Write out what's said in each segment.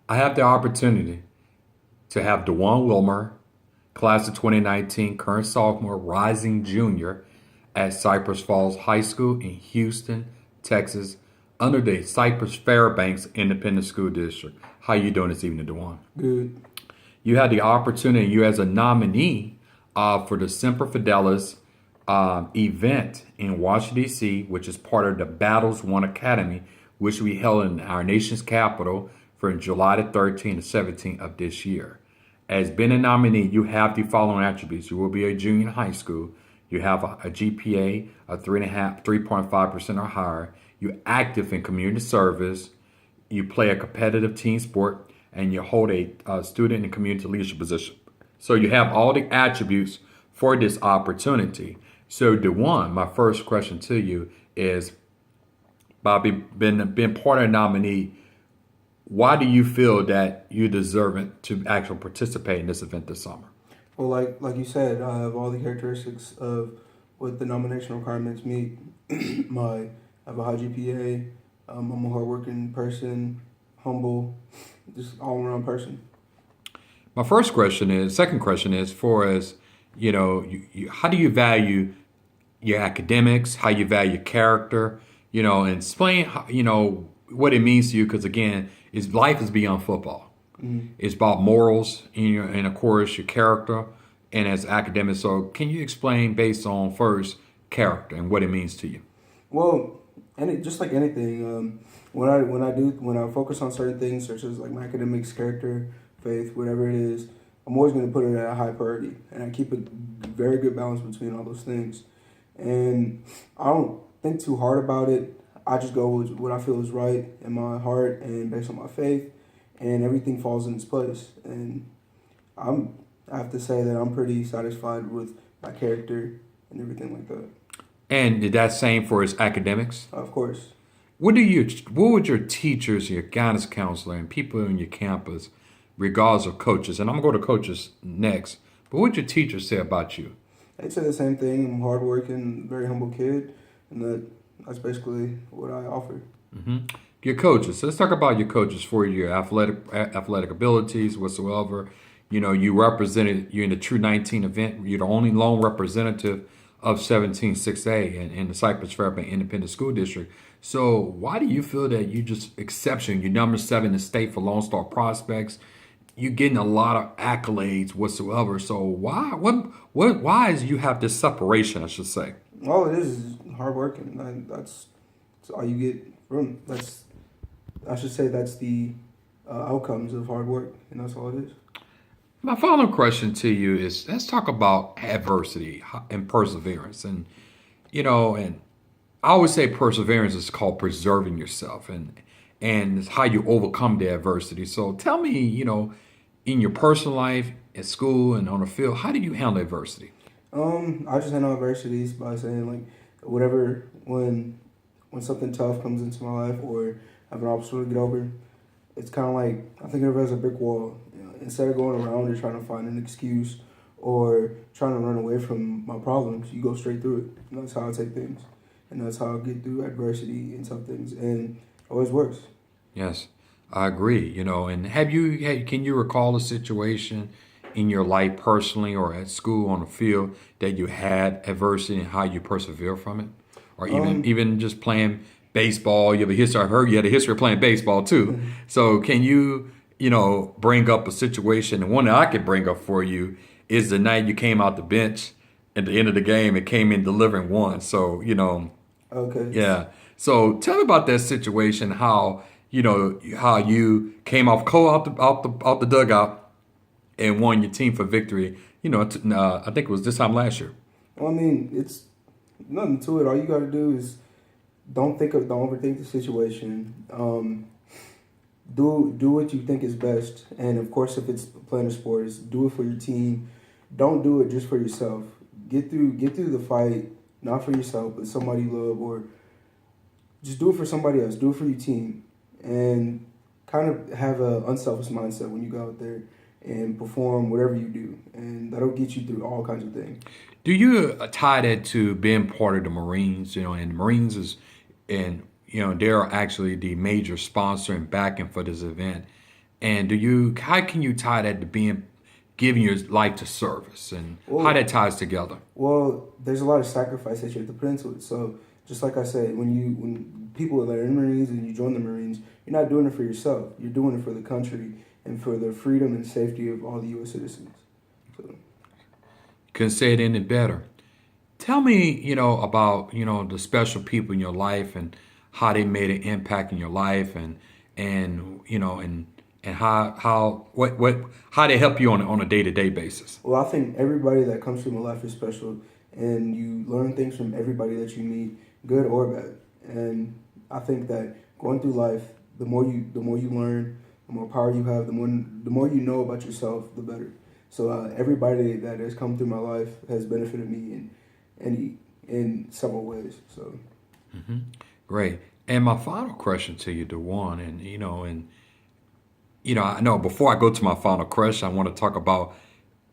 I have the opportunity to have Dujuan Wilmer, class of 2019, current sophomore, rising junior at Cypress Falls High School in Houston, Texas, under the Cypress Fairbanks Independent School District. How you doing this evening, Dujuan? Good. You had the opportunity, you as a nominee for the Semper Fidelis event in Washington, D.C., which is part of the Battles Won Academy, which we held in our nation's capital from July the 13th to 17th of this year. As being a nominee, you have the following attributes. You will be a junior in high school. You have a GPA of 3.5% or higher. You're active in community service. You play a competitive team sport, and you hold a student and community leadership position. So you have all the attributes for this opportunity. So, DeJuan, my first question to you is, Bobby, being part of a nominee, why do you feel that you deserve it to actually participate in this event this summer? Well, like you said, I have all the characteristics of what the nomination requirements meet. I have a high GPA. I'm a hardworking person, humble, just all around person. My second question is, for as how do you value your academics, how you value character, and explain what it means to you. Because again, life is beyond football. It's about morals and of course your character and as academics. So can you explain based on first character and what it means to you? Well, just like anything, when I focus on certain things such as like my academics, character, faith, whatever it is, I'm always going to put it at a high priority, and I keep a very good balance between all those things. And I don't think too hard about it. I just go with what I feel is right in my heart and based on my faith, and everything falls in its place. And I have to say that I'm pretty satisfied with my character and everything like that. And did that same for his academics? Of course. What would your teachers, your guidance counselor, and people on your campus, regardless of coaches, and I'm gonna go to coaches next, but what would your teachers say about you? They'd say the same thing. I'm hardworking, very humble kid, and that's basically what I offer. hmm Your coaches. Let's talk about your coaches for your athletic abilities whatsoever. You're in the True 19 event. You're the only lone representative of 176A in the Cypress Fairbanks Independent School District. So why do you feel that you just exception? You're number 7 in the state for Lone Star prospects. You're getting a lot of accolades whatsoever. So why is you have this separation, I should say? All it is hard work, and that's all you get from. I should say that's the outcomes of hard work, and that's all it is. My final question to you is, let's talk about adversity and perseverance. And I always say perseverance is called preserving yourself and it's how you overcome the adversity. So tell me, in your personal life, at school and on the field, how do you handle adversity? I just handle adversities by saying like whatever when something tough comes into my life or I have an obstacle to get over, it's kind of like I think of it as a brick wall. Instead of going around and trying to find an excuse or trying to run away from my problems, you go straight through it. And that's how I take things, and that's how I get through adversity and tough things, and it always works. Yes, I agree. And can you recall a situation in your life personally or at school on the field that you had adversity and how you persevere from it? Or even just playing baseball, you have a history. I've heard you had a history of playing baseball too. So can you, bring up a situation? And one that I could bring up for you is the night you came out the bench at the end of the game and came in delivering one. So, Okay. yeah. So tell me about that situation, how you came off cold out the dugout and won your team for victory. I think it was this time last year. Well, I mean, it's nothing to it. All you got to do is don't overthink the situation. Do what you think is best, and of course, if it's playing a sport, is do it for your team. Don't do it just for yourself. Get through the fight, not for yourself, but somebody you love, or just do it for somebody else. Do it for your team, and kind of have a unselfish mindset when you go out there and perform whatever you do, and that'll get you through all kinds of things. Do you tie that to being part of the Marines? And the Marines they're actually the major sponsor and backing for this event. And how can you tie that to giving your life to service, and how Well, that ties together? well, there's a lot of sacrifice that you have to put into it. So just like I said, when people that are in Marines and you join the Marines, you're not doing it for yourself. You're doing it for the country and for the freedom and safety of all the U.S. citizens. So, Couldn't say it any better. Tell me, about, the special people in your life and how they made an impact in your life, and how they help you on a day-to-day basis. well, I think everybody that comes through my life is special, and you learn things from everybody that you meet, good or bad. And I think that going through life, the more you learn, the more power you have, the more you know about yourself, the better. So everybody that has come through my life has benefited me in several ways. So Great. And my final question to you, Dewan, I know before I go to my final question, I want to talk about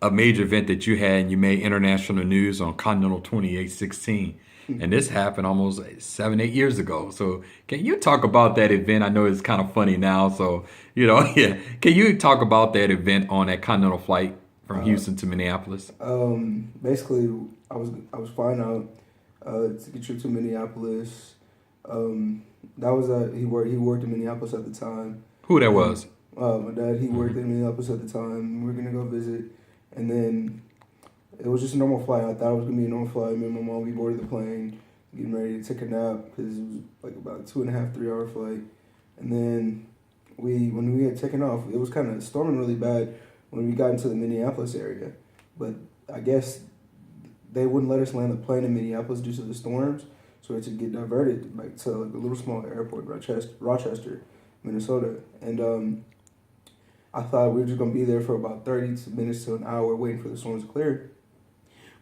a major event that you had, and you made international news on Continental 2816. And this happened almost 7, 8 years ago. So can you talk about that event? I know it's kind of funny now. So, yeah. Can you talk about that event on that Continental flight from Houston to Minneapolis? basically, I was flying out to get trip to Minneapolis. That was he worked in Minneapolis at the time. Who that was? My dad, he worked in Minneapolis at the time. We were gonna go visit, and then it was just a normal flight. I thought it was gonna be a normal flight. Me and my mom, we boarded the plane, getting ready to take a nap because it was like about a 2.5, 3 hour flight. And then when we had taken off, it was kind of storming really bad when we got into the Minneapolis area. But I guess they wouldn't let us land the plane in Minneapolis due to the storms, so we had to get diverted like to like a little small airport, Rochester, Minnesota. And I thought we were just gonna be there for about 30 minutes to an hour waiting for the storms to clear.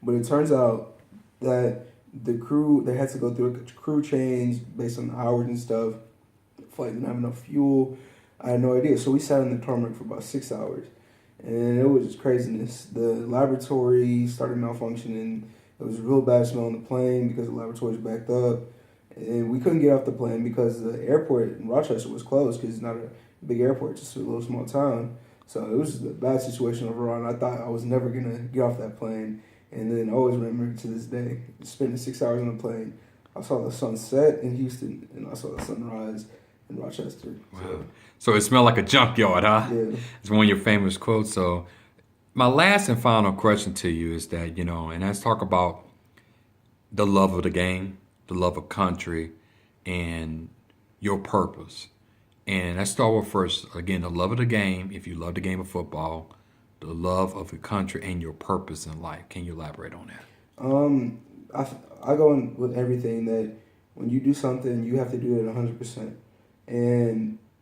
But it turns out that the crew, they had to go through a crew change based on the hours and stuff. The flight didn't have enough fuel. I had no idea. So we sat in the tarmac for about 6 hours. And it was just craziness. The laboratory started malfunctioning. It was a real bad smell on the plane because the laboratory was backed up. And we couldn't get off the plane because the airport in Rochester was closed because it's not a big airport, just a little small town. So it was just a bad situation overall. And I thought I was never going to get off that plane. And then I always remember to this day, spending 6 hours on the plane. I saw the sun set in Houston, and I saw the sunrise in Rochester. Wow. So it smelled like a junkyard, huh? Yeah. It's one of your famous quotes. So my last and final question to you is that, and let's talk about the love of the game, the love of country, and your purpose. And let's start with first, again, the love of the game. If you love the game of football, the love of your country and your purpose in life. Can you elaborate on that? I go in with everything that when you do something, you have to do it 100%.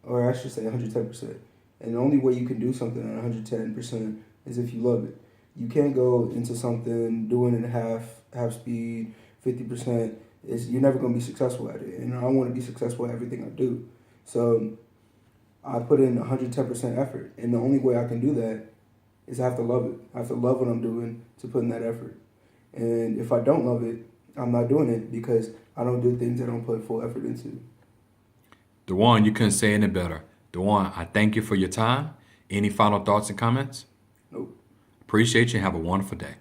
Or I should say 110%. And the only way you can do something at 110% is if you love it. You can't go into something doing it at half speed, 50%. You're never going to be successful at it. And I want to be successful at everything I do. So I put in 110% effort. And the only way I can do that is I have to love it. I have to love what I'm doing to put in that effort. And if I don't love it, I'm not doing it because I don't do things I don't put full effort into. Dujuan, you couldn't say any better. Dujuan, I thank you for your time. Any final thoughts and comments? Nope. Appreciate you. Have a wonderful day.